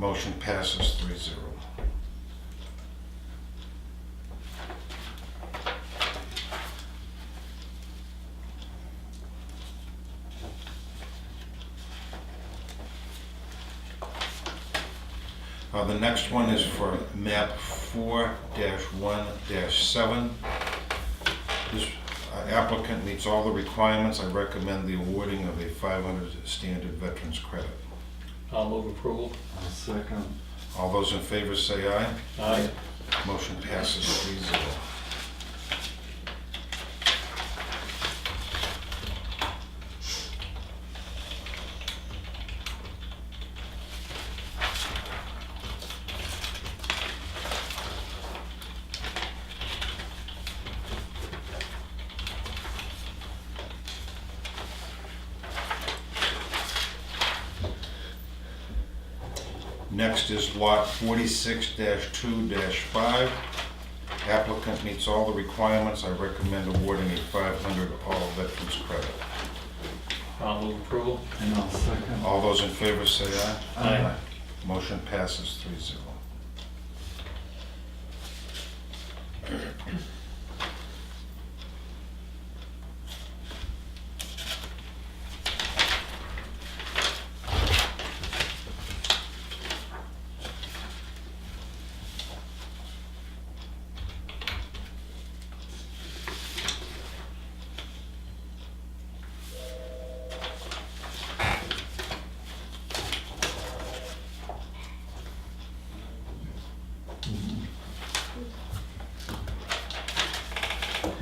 Motion passes 3-0. The next one is for map 4-1-7. This applicant meets all the requirements. I recommend the awarding of a 500 standard veterans credit. I'll move approval. I'll second. All those in favor say aye. Aye. Motion passes 3-0. Next is lot 46-2-5. Applicant meets all the requirements. I recommend awarding a 500 all veterans credit. I'll move approval. And I'll second. All those in favor say aye. Aye. Motion passes 3-0.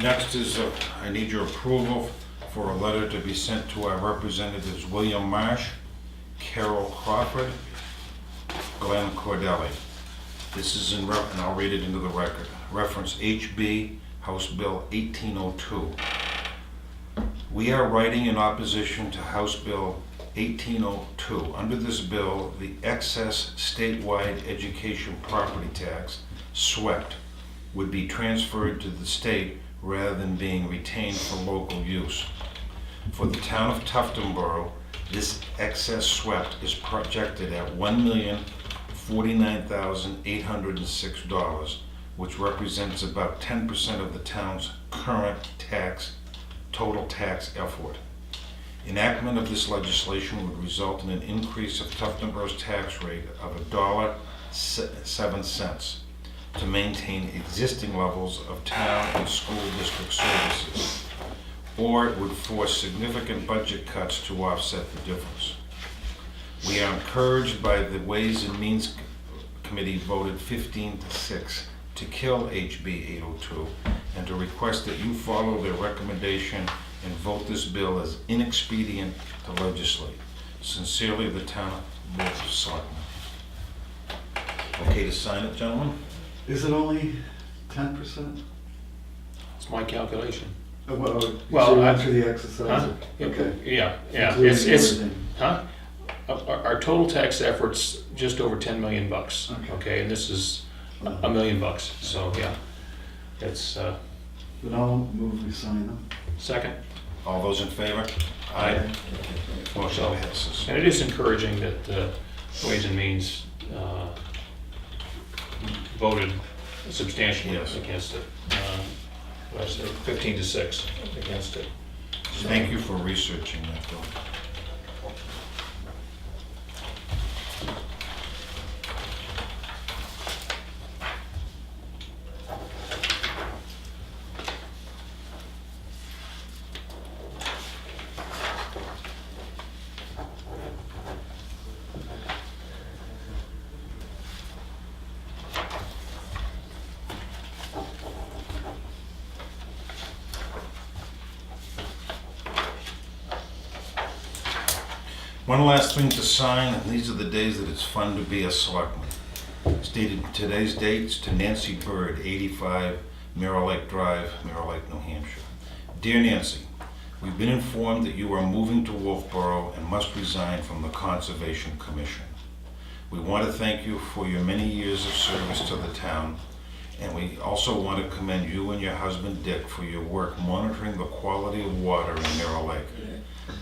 Next is, I need your approval for a letter to be sent to our representatives William Marsh, Carol Crawford, Glenn Cordelli. This is and I'll read it into the record. Reference HB House Bill 1802. We are writing in opposition to House Bill 1802. Under this bill, the excess statewide education property tax, SWEPT, would be transferred to the state rather than being retained for local use. For the town of Tuftonboro, this excess SWEPT is projected at $1,049,806, which represents about 10% of the town's current total tax effort. Enactment of this legislation would result in an increase of Tuftonboro's tax rate of $1.07 to maintain existing levels of town and school district services, or it would force significant budget cuts to offset the difference. We are encouraged by the Ways and Means Committee voted 15-6 to kill HB 802 and to request that you follow their recommendation and vote this bill as inexpedient to legislate. Sincerely, the town board of selectmen. Okay to sign it, gentlemen? Is it only 10%? It's my calculation. Well, Well, after the exercise? Huh? Okay. Yeah. Including It's everything. huh? Our total tax effort's just over 10 million bucks. Okay. And this is $1 million bucks. So yeah, it's Then I'll move we sign them. second. All those in favor? Aye. Motion So, passes. and it is encouraging that Ways and Means voted substantially Yes. against it. What did I say, 15-6 against it. So- Thank you for researching that, Bill. One last thing to sign, and these are the days that it's fun to be a selectman. Stated today's dates to Nancy Bird, 85 Mirror Lake Drive, Mirror Lake, New Hampshire. Dear Nancy, we've been informed that you are moving to Wolfboro and must resign from the Conservation Commission. We want to thank you for your many years of service to the town And we also want to commend you and your husband Dick for your work monitoring the quality of water in Mirror Lake.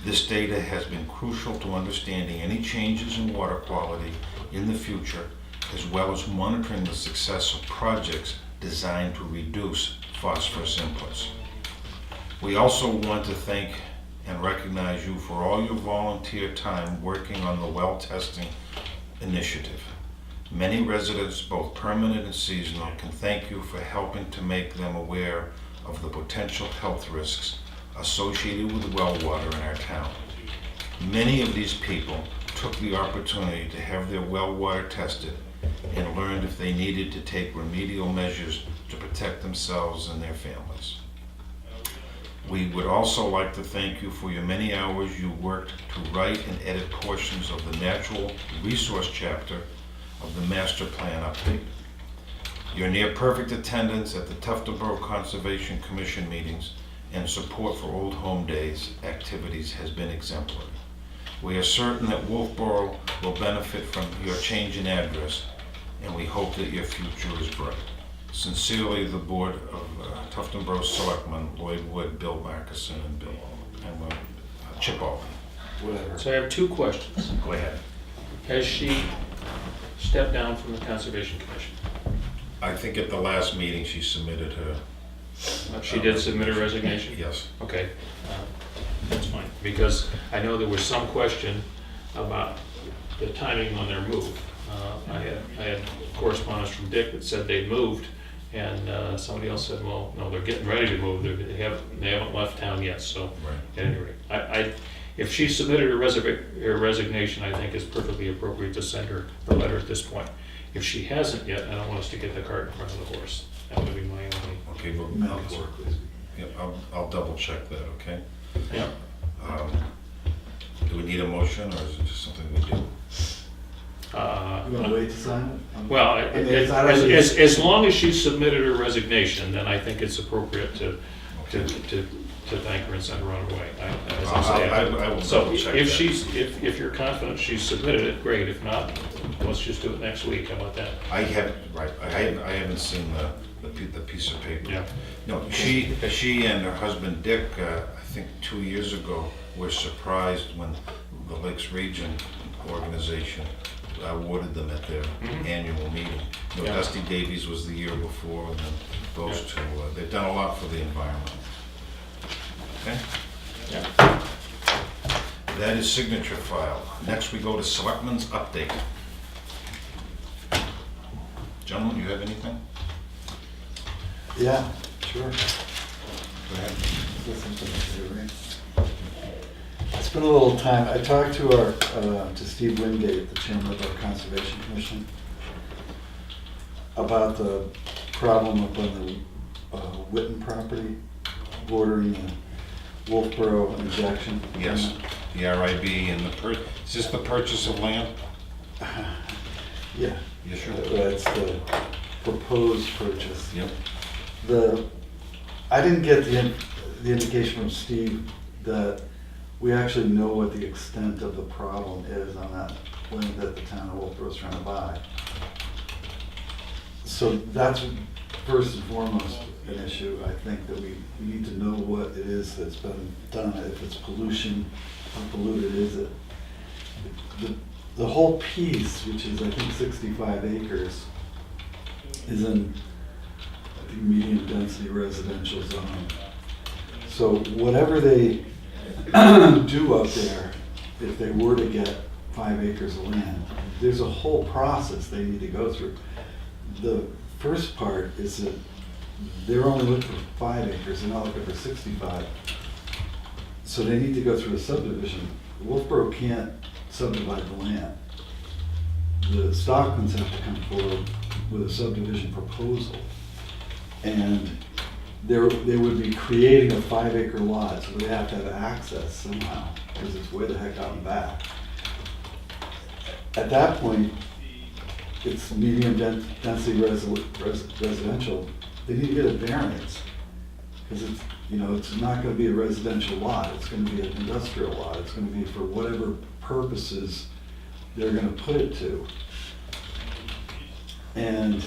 This data has been crucial to understanding any changes in water quality in the future, as well as monitoring the success of projects designed to reduce phosphorus inputs. We also want to thank and recognize you for all your volunteer time working on the well testing initiative. Many residents, both permanent and seasonal, can thank you for helping to make them aware of the potential health risks associated with well water in our town. Many of these people took the opportunity to have their well water tested and learned if they needed to take remedial measures to protect themselves and their families. We would also like to thank you for your many hours you worked to write and edit portions of the natural resource chapter of the master plan update. Your near perfect attendance at the Tufton Borough Conservation Commission meetings and support for Old Home Days activities has been exemplary. We are certain that Wolfboro will benefit from your change in address, and we hope that your future is bright. Sincerely, the Board of Tufton Borough Selectmen, Lloyd Wood, Bill Markison, and Chip Alden. Whatever. So I have two questions. Go ahead. Has she stepped down from the Conservation Commission? I think at the last meeting she submitted her. She did submit a resignation? Yes. Okay, that's fine, because I know there was some question about the timing on their move. I had correspondence from Dick that said they'd moved, and somebody else said, well, no, they're getting ready to move, they haven't left town yet, so. Right. At any rate, if she submitted her resignation, I think it's perfectly appropriate to send her the letter at this point. If she hasn't yet, I don't want us to get the cart in front of the horse. That would be my only. Okay, well, Madam Clerk, please. yep, I'll double check that, okay? Yeah. Do we need a motion, or is it just something we do? You want to wait to sign it? Well, I mean, it's not really- as long as she submitted her resignation, then I think it's appropriate to thank her and send her on her way. As I say, I will so double check if that. if you're confident she's submitted it, great. If not, let's just do it next week. How about that? I haven't seen the piece of paper. Yeah. No, she and her husband Dick, I think 2 years ago, were surprised when the Lakes Region organization awarded them at their annual meeting. You know, Yeah. Dusty Davies was the year before, and then those two, they've done a lot for the environment. Okay? Yeah. That is signature file. Next, we go to Selectmen's update. Gentlemen, you have anything? Yeah, sure. Go ahead. Listen to me, right? It's been a little time. I talked to Steve Wingate, the chairman of our Conservation Commission, about the problem up on the Witten property bordering the Wolfboro and Jackson. Yes, the RIB and is this the purchase of land? Yeah. Yes, sure. That's the proposed purchase. Yep. I didn't get the indication from Steve that we actually know what the extent of the problem is on that land that the town of Wolfboro is trying to buy. So that's first and foremost an issue. I think that we need to know what it is that's been done, if it's pollution, how polluted is it? The whole piece, which is I think 65 acres, is in I think medium density residential zone. So whatever they do up there, if they were to get 5 acres of land, there's a whole process they need to go through. The first part is that they're only looking for 5 acres, they're not looking for 65. So they need to go through a subdivision. Wolfboro can't subdivide the land. The Stockmans have to come forward with a subdivision proposal. And they would be creating a 5 acre lot, so they have to have access somehow, because it's way the heck out and back. At that point, it's medium density residential. They need to get a variance, because it's not gonna be a residential lot, it's gonna be an industrial lot, it's gonna be for whatever purposes they're gonna put it to. And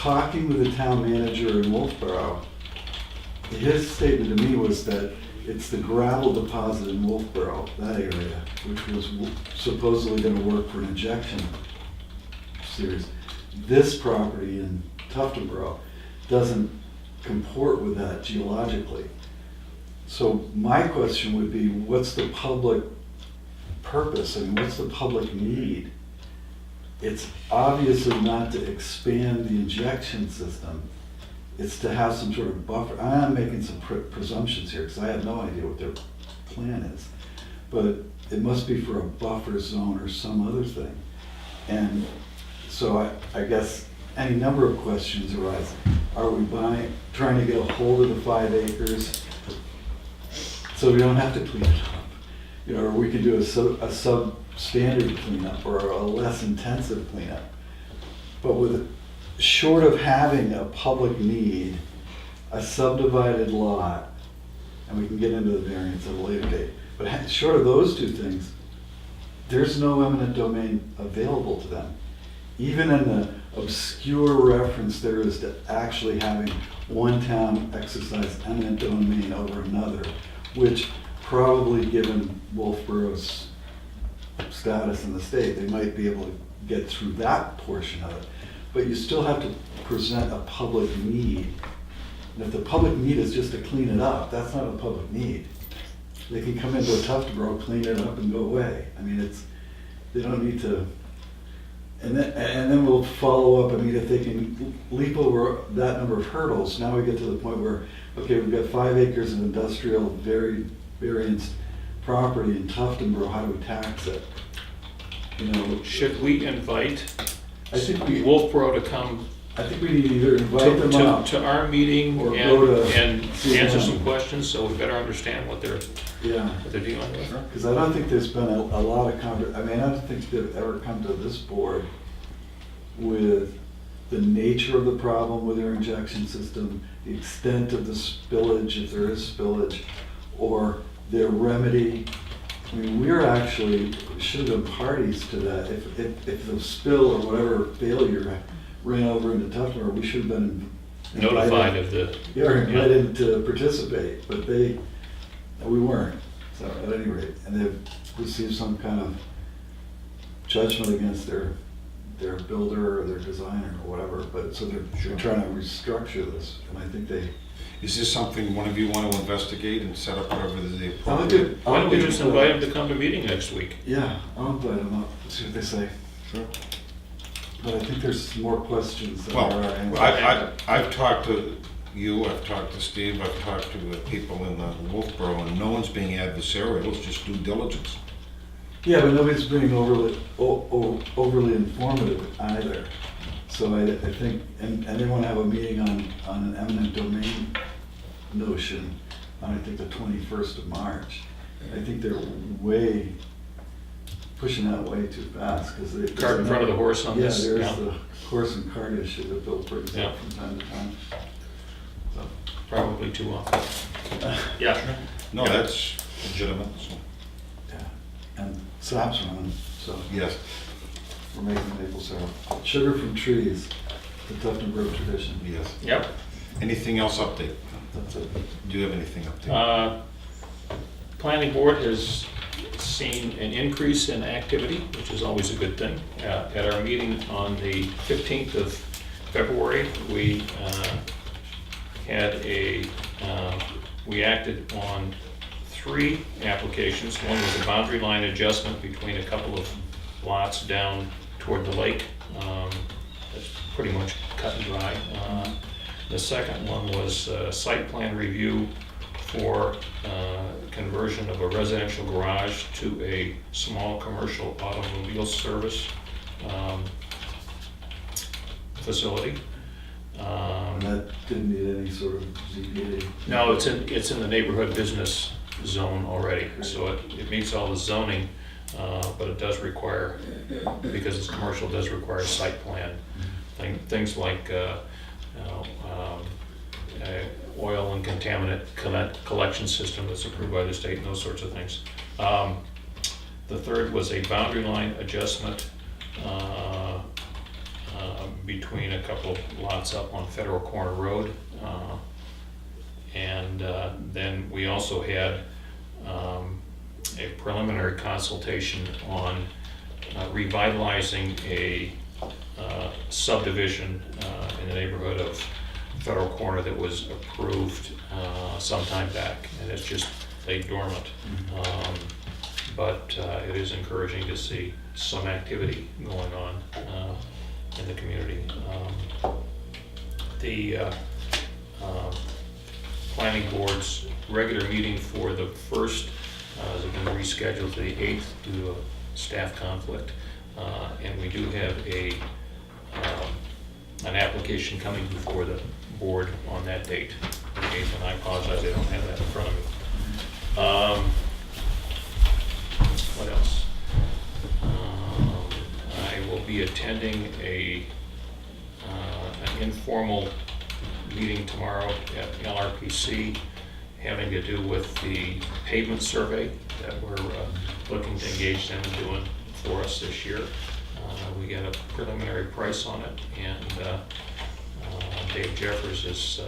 talking with the town manager in Wolfboro, his statement to me was that it's the gravel deposit in Wolfboro, that area, which was supposedly gonna work for an injection series. This property in Tuftonboro doesn't comport with that geologically. So my question would be, what's the public purpose? I mean, what's the public need? It's obviously not to expand the injection system. It's to have some sort of buffer. I'm making some presumptions here because I have no idea what their plan is. But it must be for a buffer zone or some other thing. And so I guess any number of questions arise. Are we trying to get a hold of the 5 acres so we don't have to clean it up? You know, or we could do a substandard cleanup or a less intensive cleanup. But short of having a public need, a subdivided lot, and we can get into the variance at a later date, but short of those two things, there's no eminent domain available to them. Even in the obscure reference there is to actually having one town exercise eminent domain over another, which probably, given Wolfboro's status in the state, they might be able to get through that portion of it. But you still have to present a public need. And if the public need is just to clean it up, that's not a public need. They can come into a Tuftonboro, clean it up and go away. I mean, they don't need to, and then we'll follow up. I mean, if they can leap over that number of hurdles, now we get to the point where, okay, we've got 5 acres of industrial variance property in Tuftonboro, how do we tax it? You know, Should we invite I think Wolfboro to come I think we need to either invite them up. to our meeting Or and go to answer CNN. some questions so we better understand what they're Yeah, dealing with. because I don't think there's been a lot of I mean, I don't think they've ever come to this board with the nature of the problem with their injection system, the extent of the spillage, if there is spillage, or their remedy. I mean, should have been parties to that. If the spill or whatever failure ran over into Tuftonboro, we should have been Notified of the. Yeah, invited to participate, but we weren't. So at any rate, and they've received some kind of judgment against their builder or their designer or whatever, but so they're trying to restructure this, and I think they. Is this something one of you want to investigate and set up whatever the appropriate? Why don't we just invite them to come to meeting next week? Yeah, I'll invite them up, see what they say. Sure. But I think there's more questions than Well, there are answers. I've talked to you, I've talked to Steve, I've talked to the people in Wolfboro, and no one's being adversarial, it's just due diligence. Yeah, but nobody's being overly informative either. So I think, and they want to have a meeting on an eminent domain notion on, I think, the 21st of March. I think they're pushing that way too fast because they. Cart in front of the horse on this. Yeah, there's the horse and cart issue that Bill brings up from time to time. So. Probably too often. Yeah. No, that's legitimate, so, Yeah, and sap's running, so yes. we're making maple syrup. Sugar from trees, the Tuftonboro tradition. Yes. Yep. Anything else update? That's it. Do you have anything update? Planning board has seen an increase in activity, which is always a good thing. At our meeting on the 15th of February, we we acted on 3 applications. One was a boundary line adjustment between a couple of lots down toward the lake. That's pretty much cut and dry. The second one was a site plan review for conversion of a residential garage to a small commercial automobile service facility. And that didn't need any sort of ZBA. No, it's in the neighborhood business zone already, so it meets all the zoning, but it does require, because it's commercial, it does require site plan. Things like oil and contaminant collection system that's approved by the state and those sorts of things. The third was a boundary line adjustment between a couple of lots up on Federal Corner Road. And then we also had a preliminary consultation on revitalizing a subdivision in the neighborhood of Federal Corner that was approved some time back, and it's just lay dormant. But it is encouraging to see some activity going on in the community. The planning board's regular meeting for the first has been rescheduled to the 8th due to a staff conflict. And we do have an application coming before the board on that date, the 8th, and I apologize, I don't have that in front of me. What else? I will be attending an informal meeting tomorrow at LRPC having to do with the pavement survey that we're looking to engage them in doing for us this year. We got a preliminary price on it, and Dave Jeffers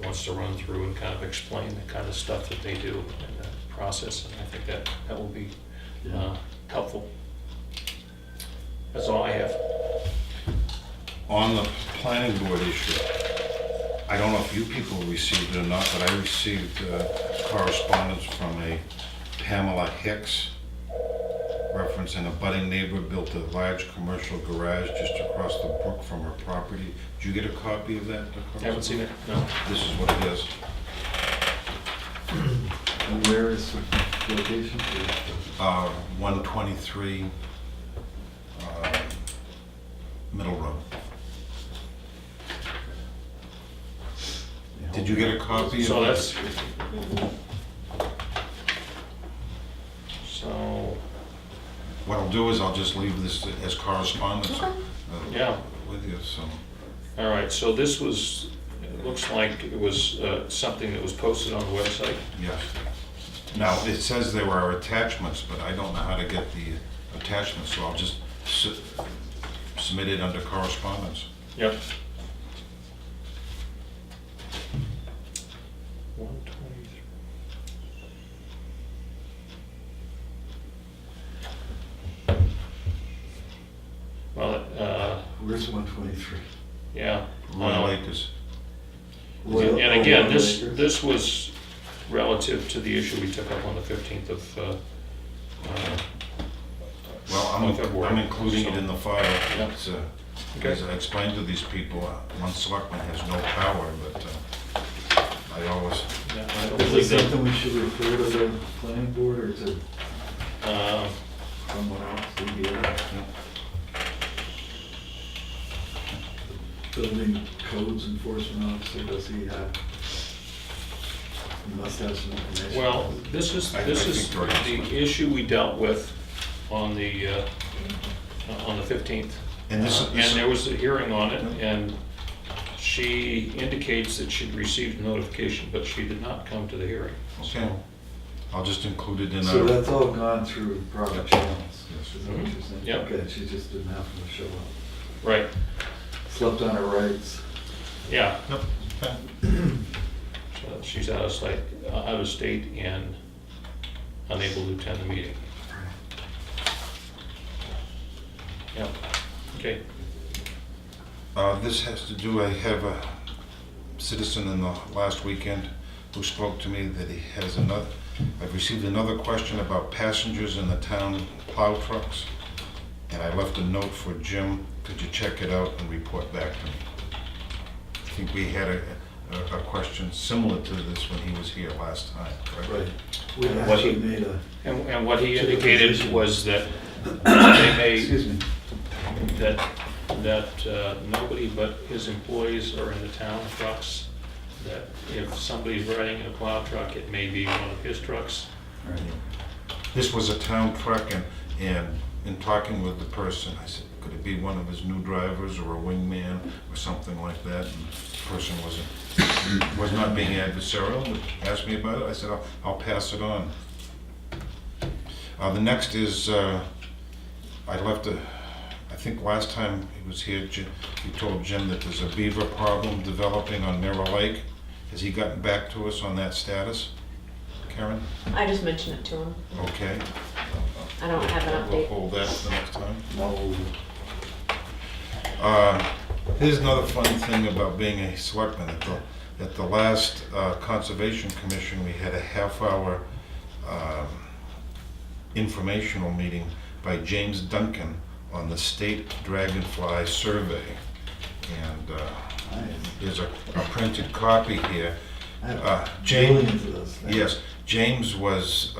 wants to run through and kind of explain the kind of stuff that they do in the process, and I think that will be helpful. That's all I have. On the planning board issue, I don't know if you people received it or not, but I received correspondence from a Pamela Hicks referencing a budding neighbor built a large commercial garage just across the brook from her property. Did you get a copy of that? I haven't seen it, no. This is what it is. And where is the location? 123 Middle Road. Did you get a copy So of that's, it? so, What I'll do is I'll just leave this as correspondence yeah. with you, so. All right, so this was, it looks like it was something that was posted on the website. Yes. Now, it says there are attachments, but I don't know how to get the attachments, so I'll just submit it under correspondence. Yep. 123. Well, Where's 123? yeah. Royal Acres. And again, this was relative to the issue we took up on the 15th of Well, February. I'm including it in the file. Yeah. It's, Okay. as I explained to these people, one selectman has no power, but I always, Yeah, I don't Is believe this that. something we should refer to the planning board or to Um, someone else? ZBA? Building codes enforcement officer, does he have? He must have some information. Well, this is I think George has the one. issue we dealt with on the 15th. and this And there was a hearing on it, and she indicates that she'd received a notification, but she did not come to the hearing. Okay. I'll just include it in So our, that's all gone through proper channels, Yes. is that what you're saying? Yep. Okay, she just didn't happen to show up. Right, Slept on her rights. yeah. Yep. Okay. So she's out of state and unable to attend the meeting. Yep, okay. This has to do, I have a citizen in the last weekend who spoke to me that he has another, I've received another question about passengers in the town plow trucks. And I left a note for Jim, could you check it out and report back to me? I think we had a question similar to this when he was here last time, correct? We What actually he- made a, And what he To the indicated position. was that they may, excuse me, that nobody but his employees are in the town trucks, that if somebody's riding in a plow truck, it may be one of his trucks. This was a town truck, and in talking with the person, I said, could it be one of his new drivers or a wingman or something like that? And the person was not being adversarial, but asked me about it. I said, I'll pass it on. The next is, I I think last time he was here, he told Jim that there's a beaver problem developing on Mirror Lake. Has he gotten back to us on that status, Karen? I just mentioned it to him. Okay. I don't have an We'll update. hold that for the next time. No, Here's another funny thing about being a selectman. At the last Conservation Commission, we had a half-hour informational meeting by James Duncan on the state dragonfly survey. And nice. there's a printed copy here. I have James, millions of those things. yes, James was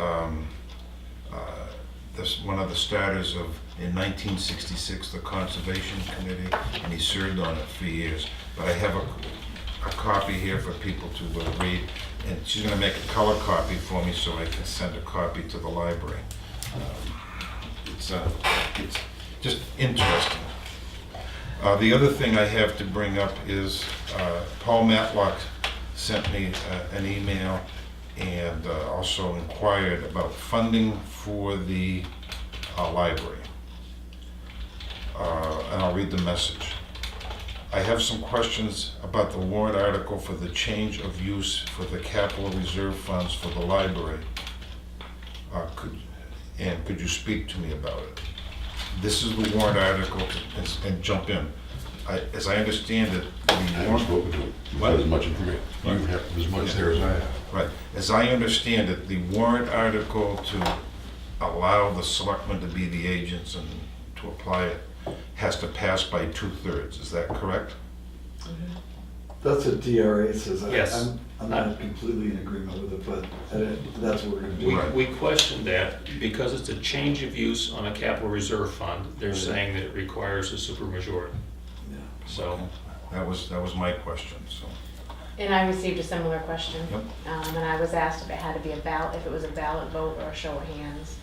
one of the starters of, in 1966, the Conservation Committee, and he served on it for years. But I have a copy here for people to read, and she's going to make a color copy for me so I can send a copy to the library. It's just interesting. The other thing I have to bring up is Paul Matlock sent me an email and also inquired about funding for the library. And I'll read the message. I have some questions about the warrant article for the change of use for the capital reserve funds for the library. Could you speak to me about it? This is the warrant article, and jump in. As I understand it, I haven't spoken to him. You have as much information. You have as much there as I have. right, as I understand it, the warrant article to allow the selectmen to be the agents and to apply it has to pass by 2/3. Is that correct? That's what DRA says. Yes. I'm not completely in agreement with it, but that's what we're gonna do. Right. We questioned that because it's a change of use on a capital reserve fund. They're saying that it requires a supermajority. Yeah. So, That was my question, so. And I received a similar question. Yep. And I was asked if it had to be a ballot, if it was a ballot vote or a show of hands.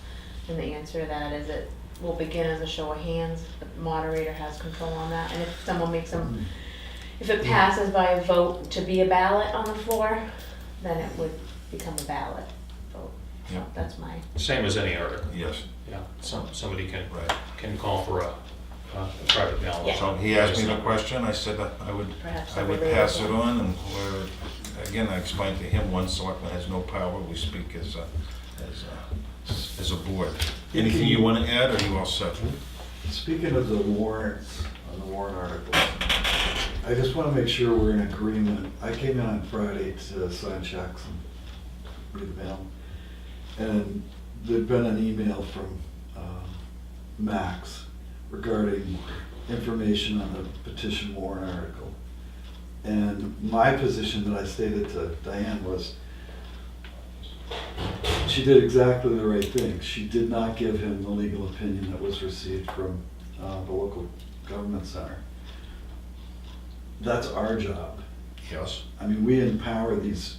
And the answer to that is it will begin as a show of hands. The moderator has control on that. And if someone makes them, if it passes by a vote to be a ballot on the floor, then it would become a ballot vote. So Yep. that's my, same as any article. Yes, Yeah, somebody right. can call for a private ballot. Yeah. So he asked me the question, I said that perhaps. I would relate pass to it on, and again, I explained to him, one selectman has no power, we speak as a board. Anything you want to add, or you all set? Speaking of the warrants, on the warrant articles, I just want to make sure we're in agreement. I came in on Friday to sign checks and read the mail. And there'd been an email from Max regarding information on the petition warrant article. And my position that I stated to Diane was, she did exactly the right thing. She did not give him the legal opinion that was received from the local government center. That's our job. Yes. I mean, we empower these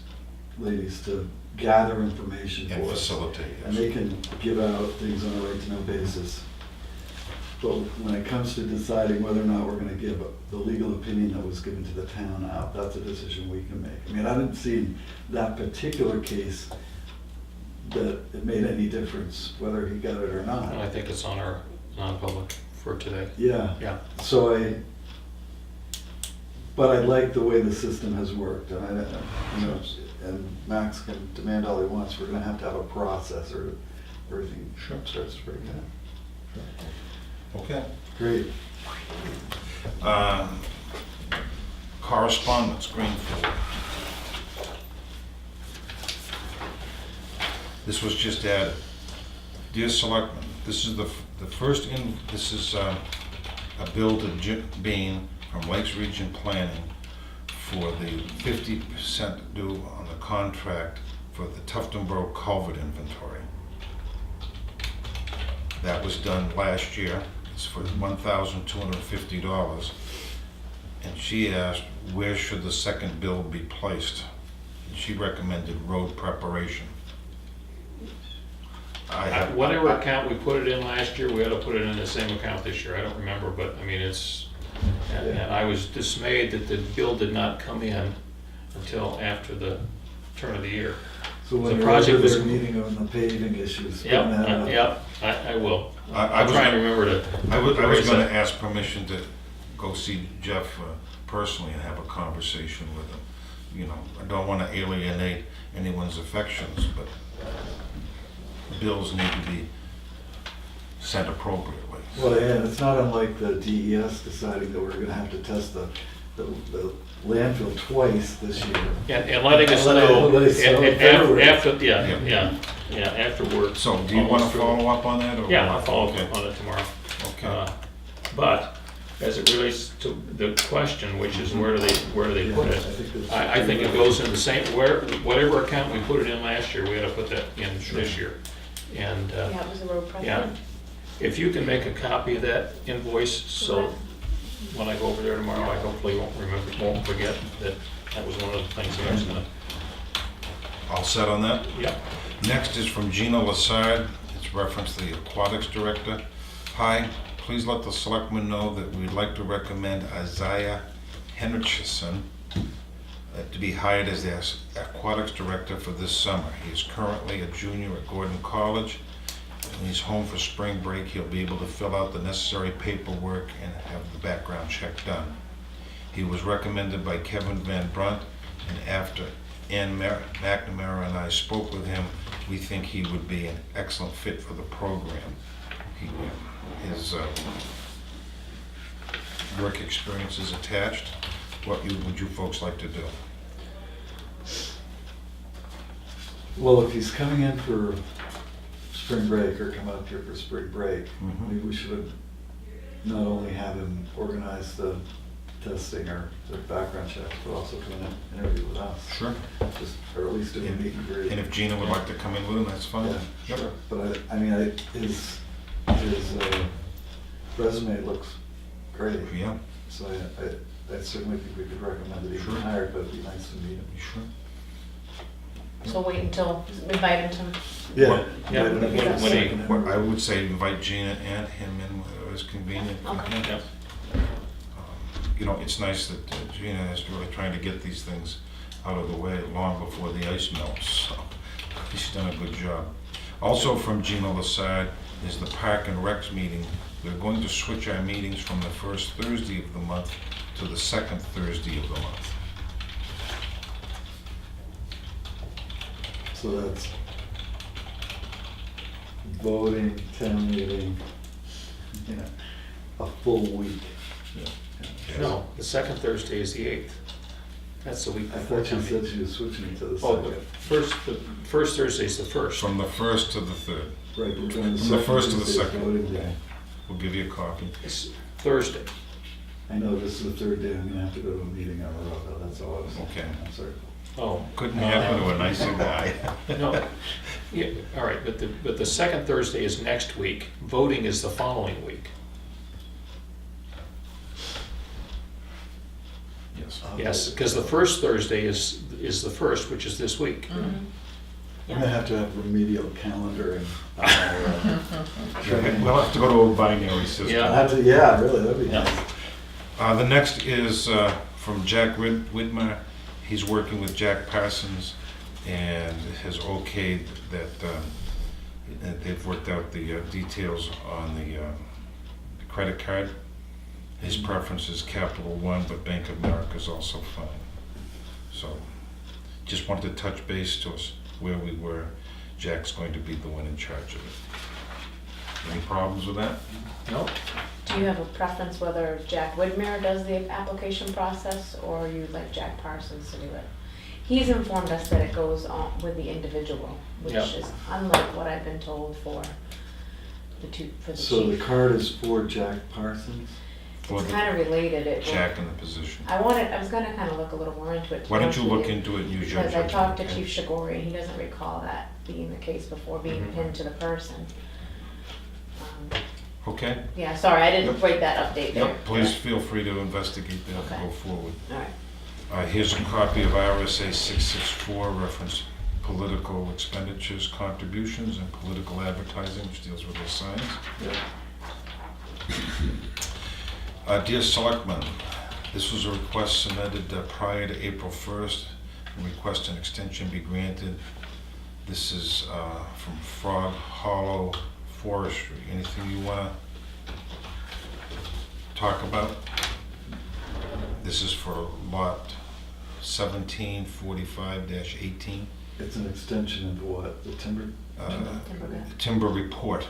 ladies to gather information for And us. facilitate, And yes. they can give out things on a right-to-know basis. But when it comes to deciding whether or not we're gonna give the legal opinion that was given to the town out, that's a decision we can make. I mean, I didn't see in that particular case that it made any difference whether he got it or And I not. think it's on our non-public for today. Yeah, Yeah. so but I like the way the system has worked, and and Max can demand all he wants, we're gonna have to have a process or everything starts to break down. Okay. Great. Correspondence, Greenfield. This was just added. Dear Selectmen, this is the first this is a bill to Jim Bean from Lakes Region Planning for the 50% due on the contract for the Tuftonboro culvert inventory. That was done last year. It's for $1,250. And she asked, where should the second bill be placed? And she recommended road preparation. Whatever account we put it in last year, we ought to put it in the same account this year. I don't remember, but I mean, and I was dismayed that the bill did not come in until after the turn of the year. So when The you're project over was- there meeting on the paving issues, bring Yep, that up. yep, I will. I I'm was trying to gonna- remember to. I was raise gonna that. ask permission to go see Jeff personally and have a conversation with him. You know, I don't wanna alienate anyone's affections, but bills need to be sent appropriately. Well, yeah, it's not unlike the DES deciding that we're gonna have to test the landfill twice this year. And letting us Let it- know, let it snow in February. after, Yeah. afterwards. So, do you wanna follow up on that, or? Yeah, I'll follow Okay. up on it tomorrow. Okay. But as it relates to the question, which is where do they put Yeah, it? that's- I think it goes in the same, whatever account we put it in last year, we ought to put that in this year. And, Yeah, it was a road yeah, president. if you can make a copy of that invoice, so Okay. when I go over there tomorrow, I hopefully won't forget that that was one of the things that I was gonna, All set on that? yeah. Next is from Gina Lassard. It's reference to the aquatics director. Hi, please let the selectmen know that we'd like to recommend Isaiah Henrichsen to be hired as the aquatics director for this summer. He is currently a junior at Gordon College. When he's home for spring break, he'll be able to fill out the necessary paperwork and have the background check done. He was recommended by Kevin Van Brunt, and after Ann McNamara and I spoke with him, we think he would be an excellent fit for the program. His work experience is attached. What would you folks like to do? Well, if he's coming in for spring break or come up here for spring break, Mhm. maybe we should not only have him organize the testing or the background checks, but also come in and interview with us. Sure. Just, or at least do a meet and greet. And if Gina would like to come in with him, that's fine. Yeah, Yep. sure. But I mean, his resume looks great. Yeah, So I certainly think we could recommend that he Sure. be hired, but it'd be nice to meet him. sure. So wait until, invite him to, Yeah, Yeah, when he- Well, I would say invite Gina and him in whenever it's convenient for Okay. him. You know, it's nice that Gina is really trying to get these things out of the way long before the ice melts, so she's done a good job. Also from Gina Lassard is the Park and Recs meeting. We're going to switch our meetings from the first Thursday of the month to the second Thursday of the month. So that's voting, town meeting, you know, a full week. No, the second Thursday is the 8th. That's the week I before thought you town said meeting. she was switching to the Oh, the second. first Thursday is the first. From the first to the third. Right, we're doing From the first to the Thursday's second. voting day. We'll give you a copy. It's Thursday. I know this is the third day I'm gonna have to go to a meeting on the road, though, that's all I was saying. Okay. I'm sorry. Oh. Couldn't happen to a nicer guy. No, yeah, all right, but the second Thursday is next week. Voting is the following week. Yes. Yes, because the first Thursday is the first, which is this week. mhm. I'm gonna have to have remedial calendaring. We'll have to go to a binary system. Yeah. Yeah, really, that'd be Yeah. The next is from Jack Widmer. He's working with Jack Parsons and has okayed that they've worked out the details on the credit card. His preference is Capital One, but Bank of America is also fine. So just wanted to touch base to us where we were. Jack's going to be the one in charge of it. Any problems with that? No? Do you have a preference whether Jack Widmer does the application process or you'd like Jack Parsons to do it? He's informed us that it goes on with the individual, which Yeah. is unlike what I've been told for the So the chief. card is for Jack Parsons? For It's the kind of related, it will- Jack in the position. I was gonna kind of look a little more into it. to Why be don't you honest look with into it and use your Because I judgment? talked to okay? Chief Shigori, and he doesn't recall that being the case before, being Mhm. pinned to the person. Okay? Yeah, sorry, I didn't Yep. write that update there. Yep, please feel free to investigate that Okay. and go forward. All right. Here's a copy of RSA 664, reference political expenditures, contributions, and political advertising, which deals with the signs. Dear Selectmen, this was a request submitted prior to April 1st, and request an extension be granted. This is from Frog Hollow forestry. Anything you wanna talk about? This is for lot 1745-18. It's an extension of what, the timber? Timber good. Timber report.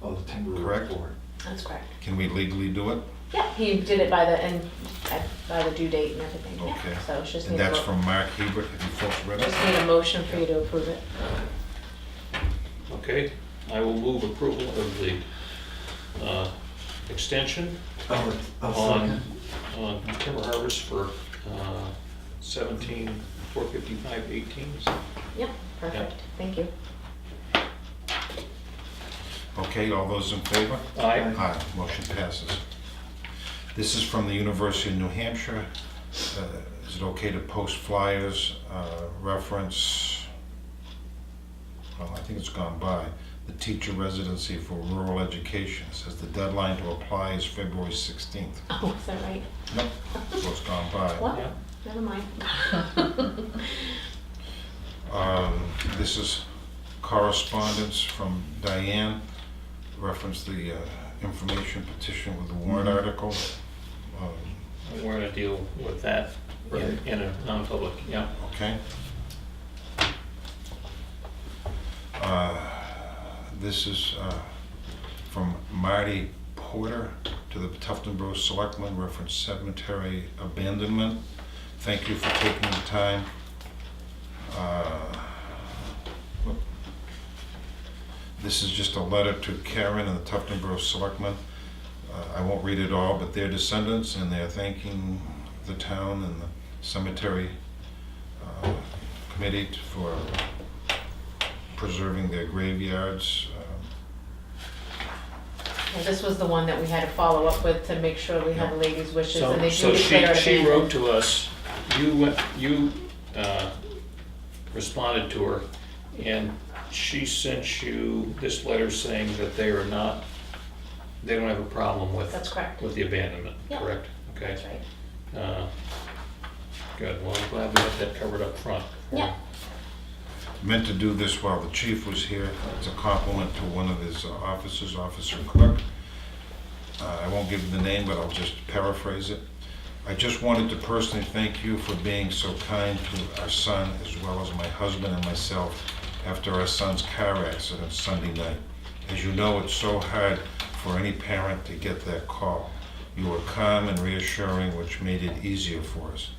Oh, the timber Correct. report. That's correct. Can we legally do it? Yeah, he did it by the due date and everything, yeah, Okay. so it's just And need a that's mo- from Mark Hebert. Have you folks read just it? need a motion for you to approve it. Okay, I will move approval of the extension I'll on, second. on Timber Harvest for 17/455/18. Yep, perfect, thank you. Okay, all those in favor? Aye. Aye, motion passes. This is from the University of New Hampshire. Is it okay to post flyers, reference, well, I think it's gone by, the teacher residency for rural education. It says the deadline to apply is February 16th. Oh, is that right? Nope, so it's gone by. What? Yeah. Never mind. This is correspondence from Diane, reference the information petition with the warrant article. We're gonna deal with that Right. in a non-public, yeah. Okay. This is from Marty Porter to the Tuftonboro Selectmen, reference cemetery abandonment. Thank you for taking the time. This is just a letter to Karen and the Tuftonboro Selectmen. I won't read it all, but their descendants, and they're thanking the town and the cemetery committee for preserving their graveyards. Yeah, this was the one that we had to follow up with to make sure we had the ladies' wishes, and they So do declare it she abandoned. wrote to us, you responded to her, and she sent you this letter saying that they don't have a problem with. That's correct. With the abandonment, Yeah. correct? Okay. That's right. Good, well, I'm glad we got that covered up front. Yeah. Meant to do this while the chief was here. It's a compliment to one of his officers, Officer Cook. I won't give the name, but I'll just paraphrase it. I just wanted to personally thank you for being so kind to our son, as well as my husband and myself, after our son's car accident Sunday night. As you know, it's so hard for any parent to get that call. You were calm and reassuring, which made it easier for us.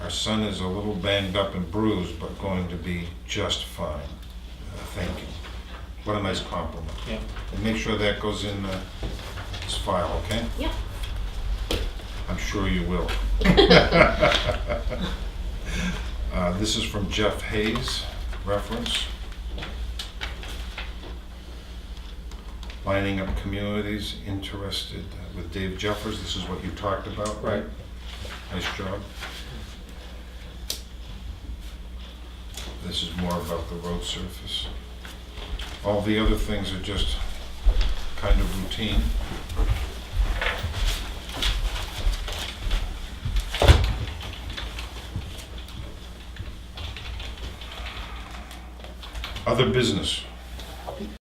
Our son is a little banged up and bruised, but going to be just fine. Thank you. What a nice compliment. Yeah. And make sure that goes in his file, okay? Yeah. I'm sure you will. This is from Jeff Hayes, reference. Lining up communities interested with Dave Jeffers. This is what you talked about. Right. Nice job. This is more about the road surface. All the other things are just kind of routine. Other business.